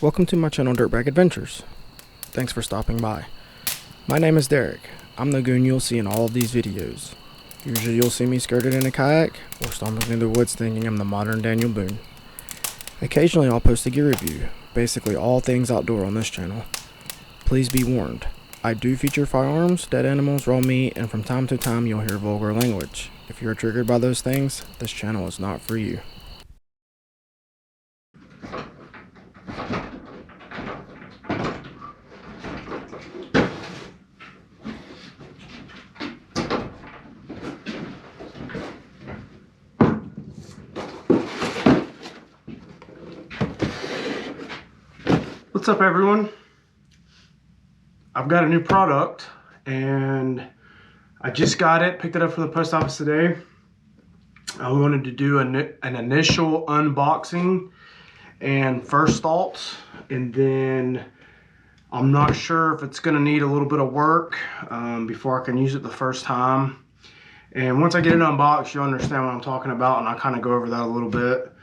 Welcome to my channel Dirtbag Adventures. Thanks for stopping by. My name is Derek. I'm the goon you'll see in all of these videos. Usually you'll see me skirted in a kayak or stomping through the woods thinking I'm the modern Daniel Boone. Occasionally I'll post a gear review, basically all things outdoor on this channel. Please be warned, I do feature firearms, dead animals, raw meat, and from time to time you'll hear vulgar language. If you're triggered by those things, this channel is not for you. What's up, everyone? I've got a new product and I just got it, picked it up from the post office today. I wanted to do an initial unboxing and first thoughts, and then I'm not sure if it's gonna need a little bit of work before I can use it the first time. And once I get it unboxed, you'll understand what I'm talking about, and I'll kind of go over that a little bit.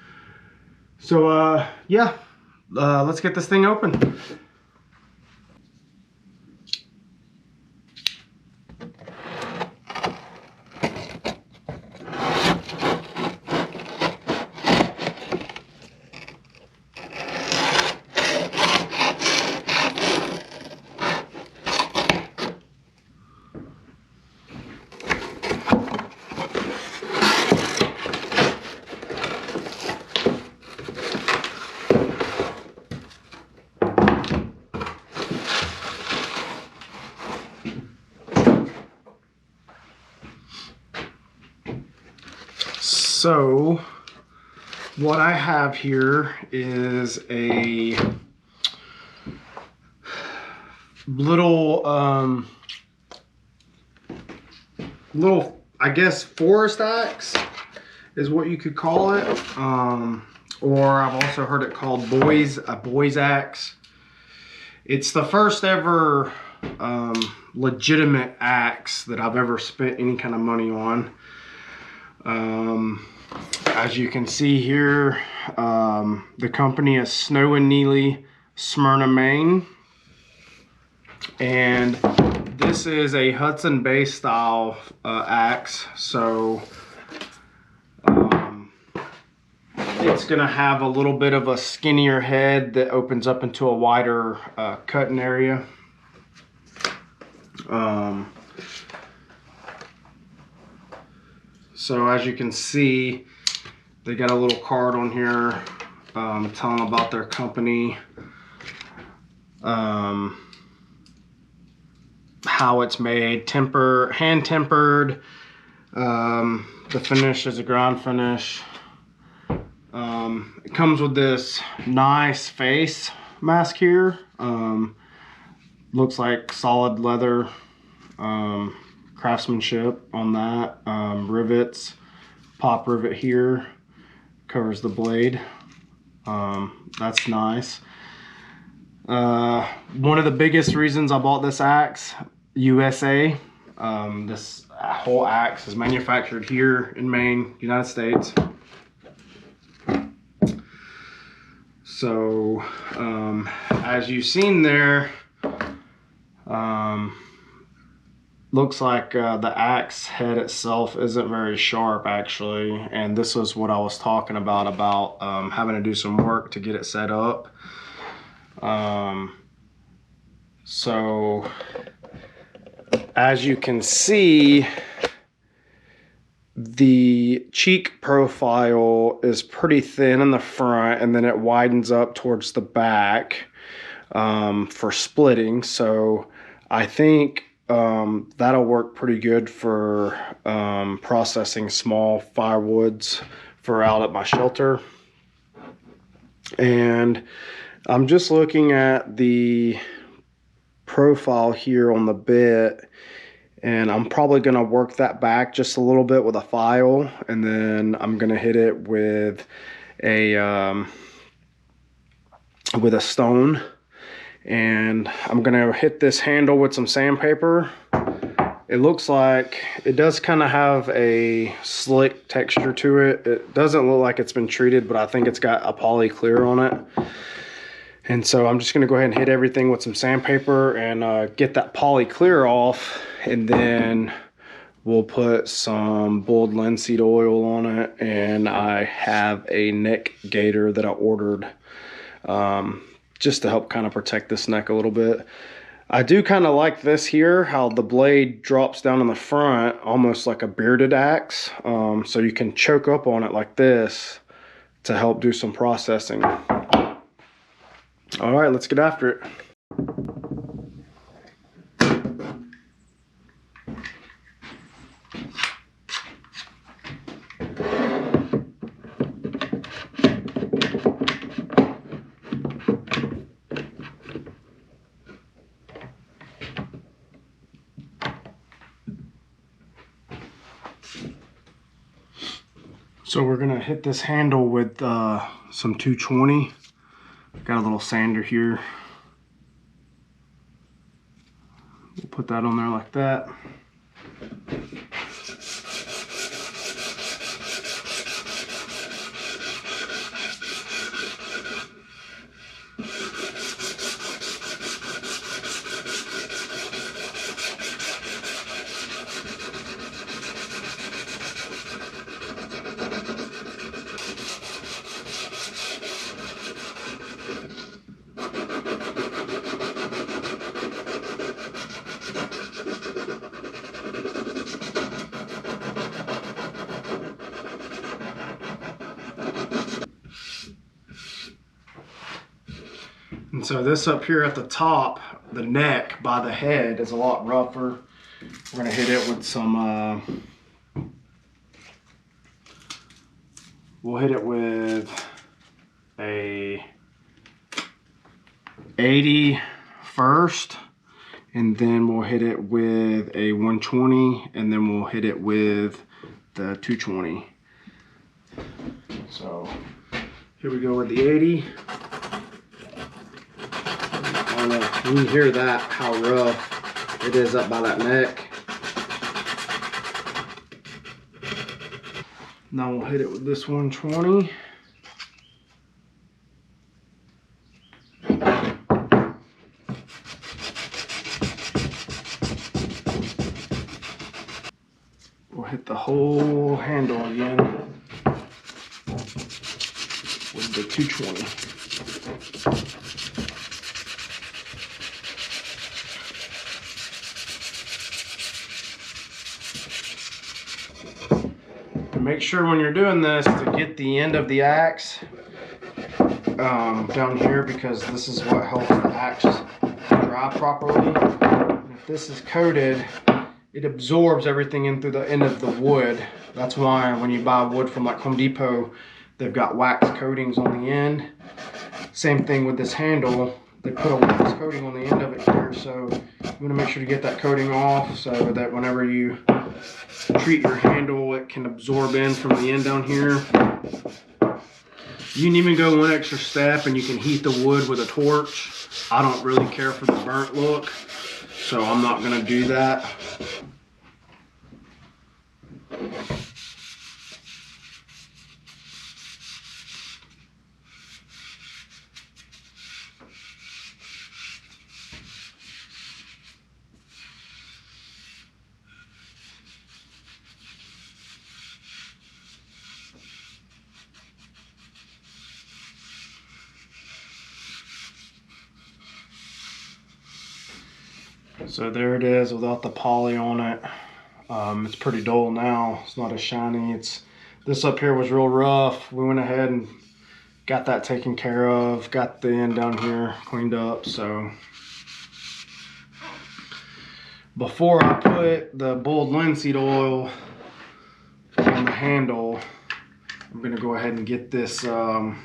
So yeah. Let's get this thing open. So what I have here is a little I guess forest axe is what you could call it, or I've also heard it called a boy's axe. It's the first ever legitimate axe that I've ever spent any kind of money on. As you can see here, the company is Snow and Neally, Smyrna, Maine, and this is a Hudson base style axe. So it's gonna have a little bit of a skinnier head that opens up into a wider cutting area. So as you can see, they got a little card on here telling about their company, how it's made, hand tempered. The finish is a ground finish. It comes with this nice face mask here. Looks like solid leather. Craftsmanship on that. Rivets, pop rivet here, covers the blade. That's nice. One of the biggest reasons I bought this axe, USA. This whole axe is manufactured here in Maine, United States. So as you've seen there, looks like the axe head itself isn't very sharp, actually, and this was what I was talking about having to do some work to get it set up. So as you can see, the cheek profile is pretty thin in the front, and then it widens up towards the back for splitting. So I think that'll work pretty good for processing small firewoods for out at my shelter. And I'm just looking at the profile here on the bit, and I'm probably gonna work that back just a little bit with a file, and then I'm gonna hit it with a stone. And I'm gonna hit this handle with some sandpaper. It looks like it does kind of have a slick texture to it. It doesn't look like it's been treated, but I think it's got a poly clear on it. And so I'm just gonna go ahead and hit everything with some sandpaper and get that poly clear off, and then we'll put some boiled linseed oil on it. And I have a neck gaiter that I ordered just to help kind of protect this neck a little bit. I do kind of like this here, how the blade drops down in the front, almost like a bearded axe. So you can choke up on it like this to help do some processing. All right, let's get after it. So we're gonna hit this handle with some 220. Got a little sander here. We'll put that on there like that. And so this up here at the top, the neck by the head is a lot rougher. We're gonna hit it with some, we'll hit it with a 80 first, and then we'll hit it with a 120, and then we'll hit it with the 220. So here we go with the 80. I don't know, you can hear that, how rough it is up by that neck. Now we'll hit it with this 120. We'll hit the whole handle again with the 220. Make sure when you're doing this to get the end of the axe down here, because this is what helps the axe dry properly. And if this is coated, it absorbs everything in through the end of the wood. That's why when you buy wood from like Home Depot, they've got wax coatings on the end. Same thing with this handle. They put a wax coating on the end of it here, so you want to make sure to get that coating off so that whenever you treat your handle, it can absorb in from the end down here. You can even go one extra step and you can heat the wood with a torch. I don't really care for the burnt look, so I'm not going to do that. So there it is without the poly on it. It's pretty dull now. It's not as shiny. This up here was real rough. We went ahead and got that taken care of. Got the end down here cleaned up. So before I put the boiled linseed oil on the handle, I'm gonna go ahead and get this. I'm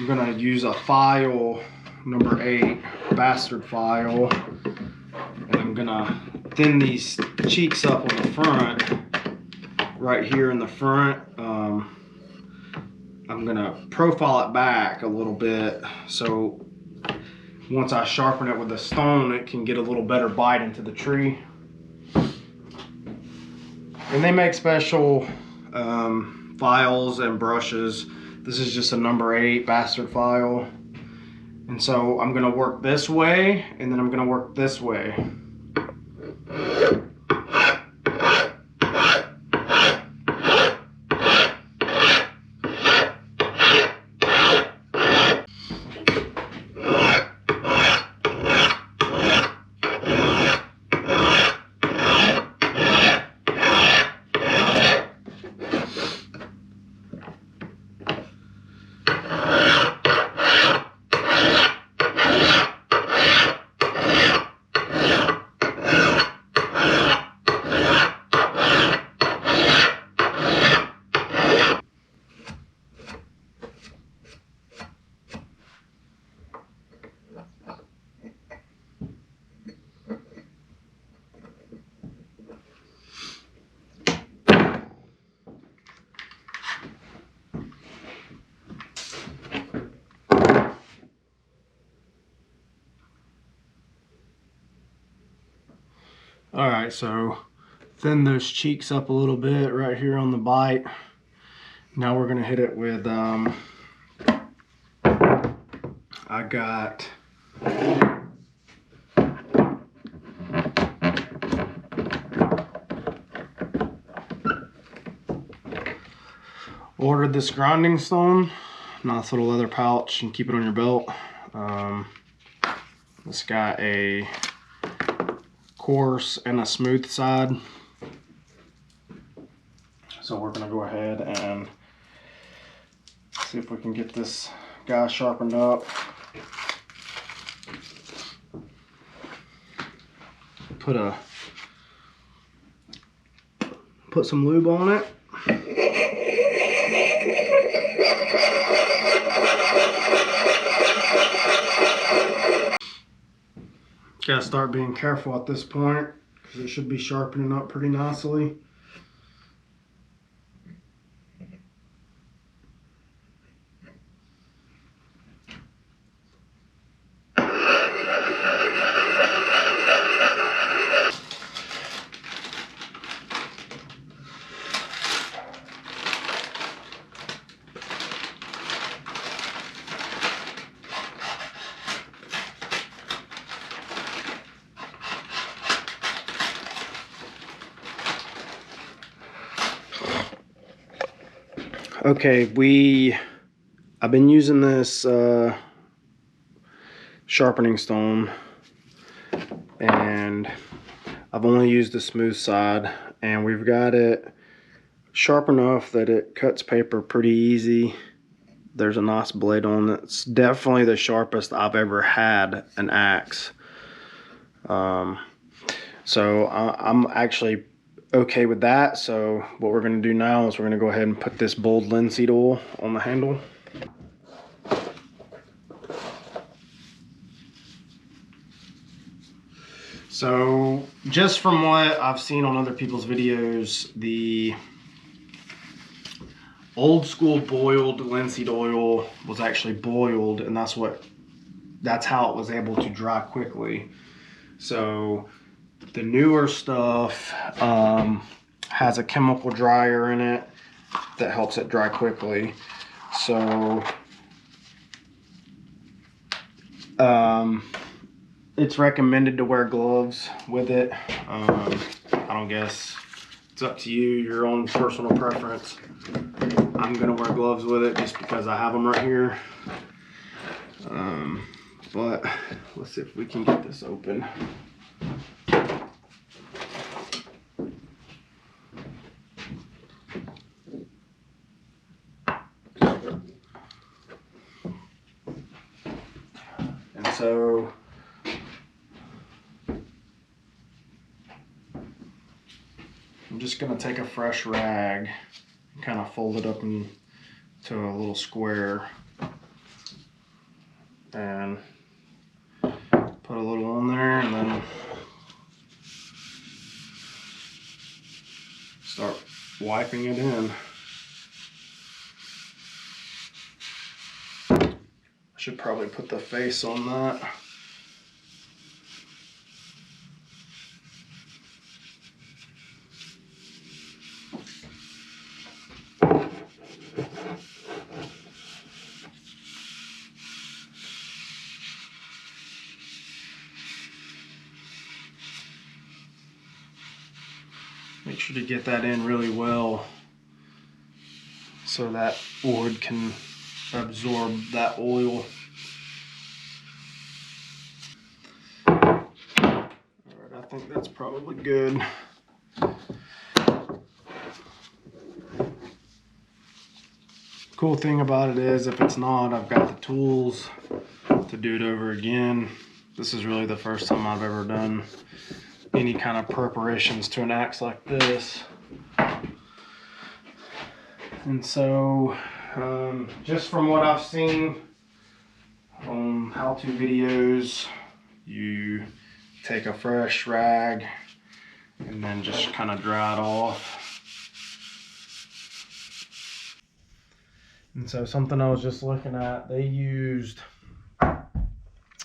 gonna use a file number 8 bastard file, and I'm gonna thin these cheeks up on the front, right here in the front. I'm gonna profile it back a little bit, so once I sharpen it with a stone, it can get a little better bite into the tree. And they make special files and brushes. This is just a number 8 bastard file. And so I'm gonna work this way, and then I'm gonna work this way. All right, so thin those cheeks up a little bit right here on the bite. Now we're gonna hit it with, I got ordered this grinding stone. Nice little leather pouch, and keep it on your belt. It's got a coarse and a smooth side. So we're gonna go ahead and see if we can get this guy sharpened up. Put some lube on it. Gotta start being careful at this point because it should be sharpening up pretty nicely. Okay, I've been using this sharpening stone, and I've only used the smooth side, and we've got it sharp enough that it cuts paper pretty easy. There's a nice blade on it. It's definitely the sharpest I've ever had an axe. So I'm actually okay with that. So what we're going to do now is we're going to go ahead and put this bold linseed oil on the handle. So just from what I've seen on other people's videos, the old school boiled linseed oil was actually boiled, and that's how it was able to dry quickly. So the newer stuff has a chemical dryer in it that helps it dry quickly. So it's recommended to wear gloves with it. I don't guess, it's up to you, your own personal preference. I'm gonna wear gloves with it just because I have them right here. But let's see if we can get this open. And so I'm just gonna take a fresh rag and kind of fold it up into a little square and put a little on there, and then start wiping it in. I should probably put the face on that. sure to get that in really well so that wood can absorb that oil. Alright, I think that's probably good. Cool thing about it is, if it's not, I've got the tools to do it over again. This is really the first time I've ever done any kind of preparations to an axe like this. And so, just from what I've seen on how-to videos, you take a fresh rag and then just kind of dry it off. And so something I was just looking at, they used,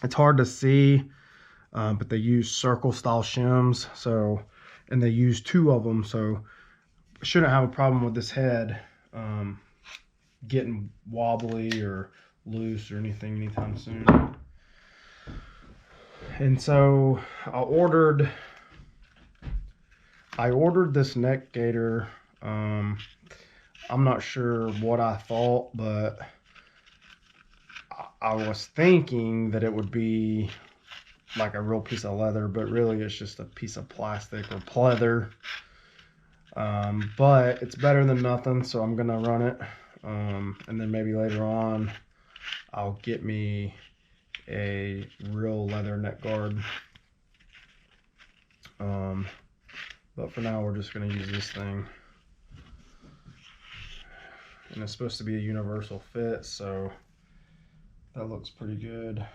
it's hard to see, but they used circle style shims. So, and they used 2 of them. So I shouldn't have a problem with this head getting wobbly or loose or anything anytime soon. And so I ordered this neck gaiter. I'm not sure what I thought, but I was thinking that it would be like a real piece of leather, but really it's just a piece of plastic or pleather. But it's better than nothing, so I'm gonna run it. And then maybe later on I'll get me a real leather neck guard. But for now we're just gonna use this thing. And it's supposed to be a universal fit, so that looks pretty good.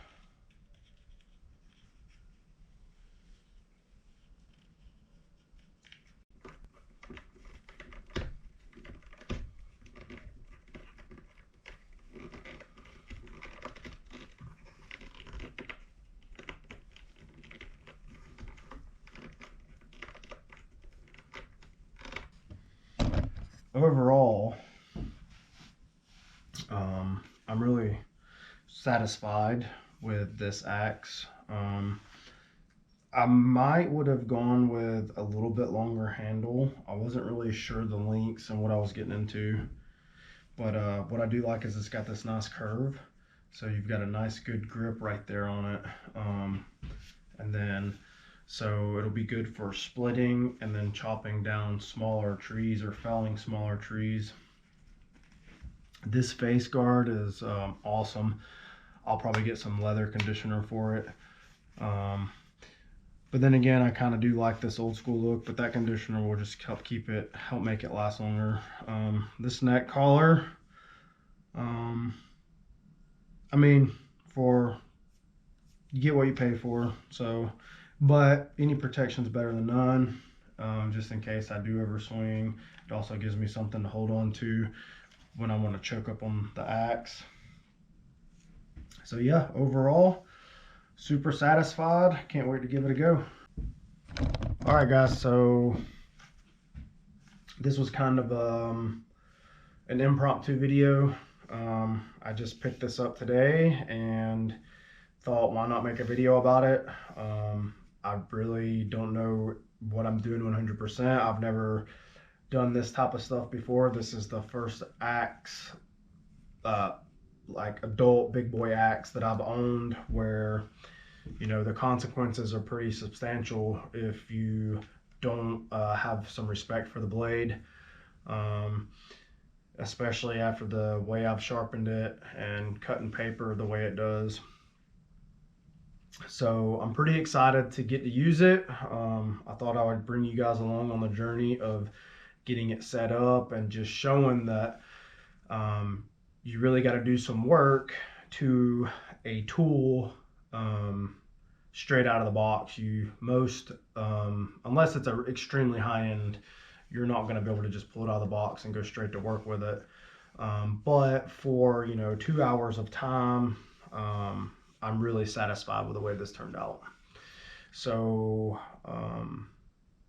Overall, I'm really satisfied with this axe. I might would have gone with a little bit longer handle. I wasn't really sure the lengths and what I was getting into, but what I do like is it's got this nice curve, so you've got a nice good grip right there on it. And then so it'll be good for splitting and then chopping down smaller trees or felling smaller trees. This face guard is awesome. I'll probably get some leather conditioner for it. But then again, I kind of do like this old school look, but that conditioner will just help make it last longer. This neck collar, I mean, you get what you pay for. So, but any protection's better than none. Just in case I do ever swing. It also gives me something to hold on to when I want to choke up on the axe. So yeah, overall, super satisfied. Can't wait to give it a go. All right, guys, so this was kind of an impromptu video. I just picked this up today and thought, why not make a video about it? I really don't know what I'm doing 100%. I've never done this type of stuff before. This is the first axe, like adult big boy axe that I've owned, where, you know, the consequences are pretty substantial if you don't have some respect for the blade, especially after the way I've sharpened it and cutting paper the way it does. So I'm pretty excited to get to use it. I thought I would bring you guys along on the journey of getting it set up and just showing that you really got to do some work to a tool straight out of the box. Unless it's an extremely high end, you're not going to be able to just pull it out of the box and go straight to work with it. But for, you know, 2 hours of time, I'm really satisfied with the way this turned out. So I'm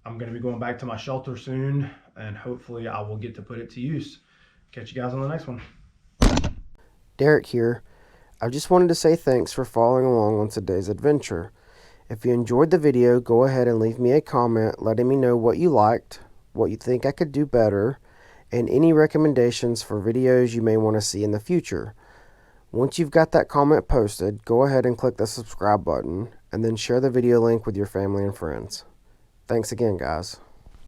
going to be going back to my shelter soon, and hopefully I will get to put it to use. Catch you guys on the next one. Derek here. I just wanted to say thanks for following along on today's adventure. If you enjoyed the video, go ahead and leave me a comment letting me know what you liked, what you think I could do better, and any recommendations for videos you may want to see in the future. Once you've got that comment posted, go ahead and click the subscribe button, and then share the video link with your family and friends. Thanks again, guys.